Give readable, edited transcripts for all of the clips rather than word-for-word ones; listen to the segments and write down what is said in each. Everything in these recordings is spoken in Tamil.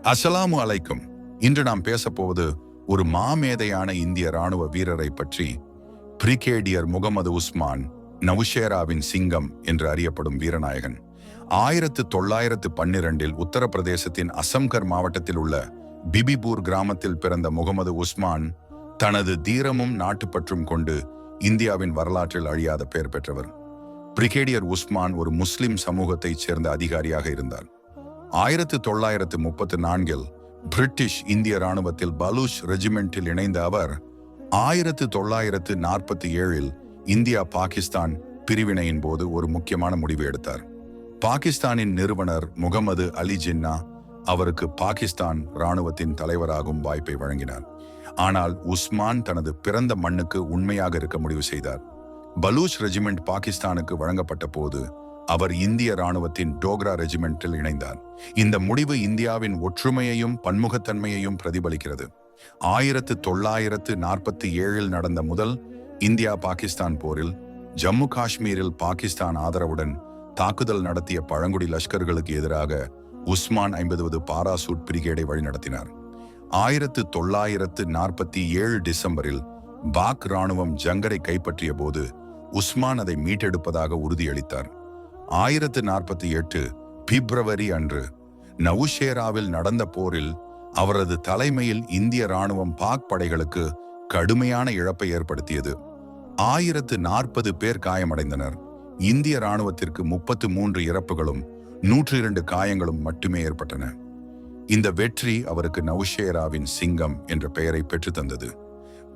அஸ்ஸலாமு அலைக்கும். இன்று நாம் பேசப்போவது ஒரு மாமேதையான இந்திய ராணுவ வீரரை பற்றி. பிரிகேடியர் முகமது உஸ்மான், நவுஷேராவின் சிங்கம் என்று அறியப்படும் வீரநாயகன். 1912 உத்தரப்பிரதேசத்தின் அசம்கர் மாவட்டத்தில் உள்ள பிபிபூர் கிராமத்தில் பிறந்த முகமது உஸ்மான் தனது தீரமும் நாட்டுப்பற்றும் கொண்டு இந்தியாவின் வரலாற்றில் அழியாத பெயர் பெற்றவர். பிரிகேடியர் உஸ்மான் ஒரு முஸ்லிம் சமூகத்தைச் சேர்ந்த அதிகாரியாக இருந்தார். 1934 பிரிட்டிஷ் இந்திய ராணுவத்தில் பலூச் ரெஜிமெண்டில் இணைந்த அவர் 1947 இந்தியா பாகிஸ்தான் பிரிவினையின் போது ஒரு முக்கியமான முடிவு எடுத்தார். பாகிஸ்தானின் நிறுவனர் முகமது அலி ஜின்னா அவருக்கு பாகிஸ்தான் ராணுவத்தின் தலைவராகும் வாய்ப்பை வழங்கினார். ஆனால் உஸ்மான் தனது பிறந்த மண்ணுக்கு உண்மையாக இருக்க முடிவு செய்தார். பலூச் ரெஜிமெண்ட் பாகிஸ்தானுக்கு வழங்கப்பட்ட போது அவர் இந்திய ராணுவத்தின் டோக்ரா ரெஜிமெண்டில் இணைந்தார். இந்த முடிவு இந்தியாவின் ஒற்றுமையையும் பன்முகத்தன்மையையும் பிரதிபலிக்கிறது. 1947 நடந்த முதல் இந்தியா பாகிஸ்தான் போரில் ஜம்மு காஷ்மீரில் பாகிஸ்தான் ஆதரவுடன் தாக்குதல் நடத்திய பழங்குடி லஷ்கர்களுக்கு எதிராக உஸ்மான் 50வது பாராசூட் பிரிகேடை வழிநடத்தினார். 1947 டிசம்பரில் பாக் ராணுவம் ஜங்கரை கைப்பற்றிய போது உஸ்மான் அதை மீட்டெடுப்பதாக உறுதியளித்தார். 1948 பிப்ரவரி அன்று நவுஷேராவில் நடந்த போரில் அவரது தலைமையில் இந்திய ராணுவம் பாக் படைகளுக்கு கடுமையான இழப்பை ஏற்படுத்தியது. 1040 பேர் காயமடைந்தனர். இந்திய ராணுவத்திற்கு 33 இறப்புகளும் 102 காயங்களும் மட்டுமே ஏற்பட்டன. இந்த வெற்றி அவருக்கு நவுஷேராவின் சிங்கம் என்ற பெயரை பெற்றுத்தந்தது.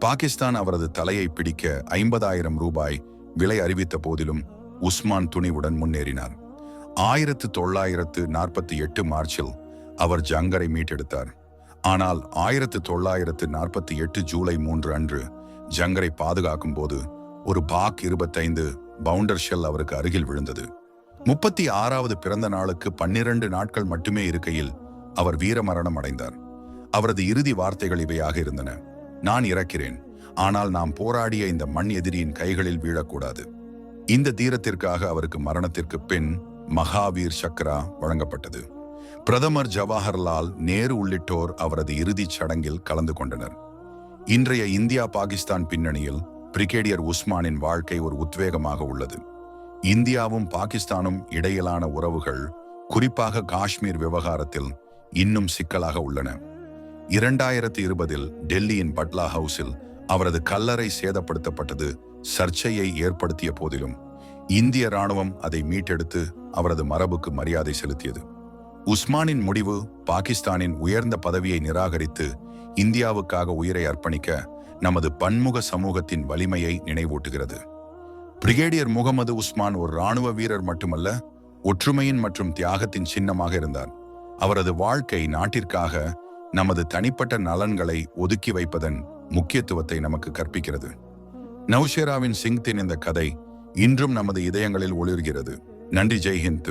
பாகிஸ்தான் அவரது தலையை பிடிக்க 50,000 ரூபாய் விலை அறிவித்த போதிலும் உஸ்மான் துணிவுடன் முன்னேறினார். 1948 மார்ச்சில் அவர் ஜங்கரை மீட்டெடுத்தார். ஆனால் 1948 ஜூலை 3 அன்று ஜங்கரை பாதுகாக்கும் போது ஒரு பாக் 25 பவுண்டர் ஷெல் அவருக்கு அருகில் விழுந்தது. 36வது பிறந்த நாளுக்கு 12 நாட்கள் மட்டுமே இருக்கையில் அவர் வீரமரணம் அடைந்தார். அவரது இறுதி வார்த்தைகள் இவையாக இருந்தன: நான் இறக்கிறேன், ஆனால் நாம் போராடிய இந்த மண் எதிரியின் கைகளில் வீழக்கூடாது. இந்த தீரத்திற்காக அவருக்கு மரணத்திற்கு பின் மகாவீர் சக்ரா வழங்கப்பட்டது. பிரதமர் ஜவஹர்லால் நேரு உள்ளிட்டோர் அவரது இறுதிச் சடங்கில் கலந்து கொண்டனர். இன்றைய இந்தியா பாகிஸ்தான் பின்னணியில் பிரிகேடியர் உஸ்மானின் வாழ்க்கை ஒரு உத்வேகமாக உள்ளது. இந்தியாவும் பாகிஸ்தானும் இடையிலான உறவுகள், குறிப்பாக காஷ்மீர் விவகாரத்தில், இன்னும் சிக்கலாக உள்ளன. 2020 டெல்லியின் பட்லா ஹவுஸில் அவரது கல்லறை சேதப்படுத்தப்பட்டது சர்ச்சையை ஏற்படுத்திய போதிலும் இந்திய ராணுவம் அதை மீட்டெடுத்து அவரது மரபுக்கு மரியாதை செலுத்தியது. உஸ்மானின் முடிவு பாகிஸ்தானின் உயர்ந்த பதவியை நிராகரித்து இந்தியாவுக்காக உயிரை அர்ப்பணிக்க நமது பன்முக சமூகத்தின் வலிமையை நினைவூட்டுகிறது. பிரிகேடியர் முகமது உஸ்மான் ஒரு ராணுவ வீரர் மட்டுமல்ல, ஒற்றுமையின் மற்றும் தியாகத்தின் சின்னமாக இருந்தார். அவரது வாழ்க்கை நாட்டிற்காக நமது தனிப்பட்ட நலன்களை ஒதுக்கி வைப்பதன் முக்கியத்துவத்தை நமக்கு கற்பிக்கிறது. நவுஷேராவின் சிங்கத்தின் இந்த கதை இன்றும் நமது இதயங்களில் ஒளிர்கிறது. நன்றி. ஜெய் ஹிந்த்.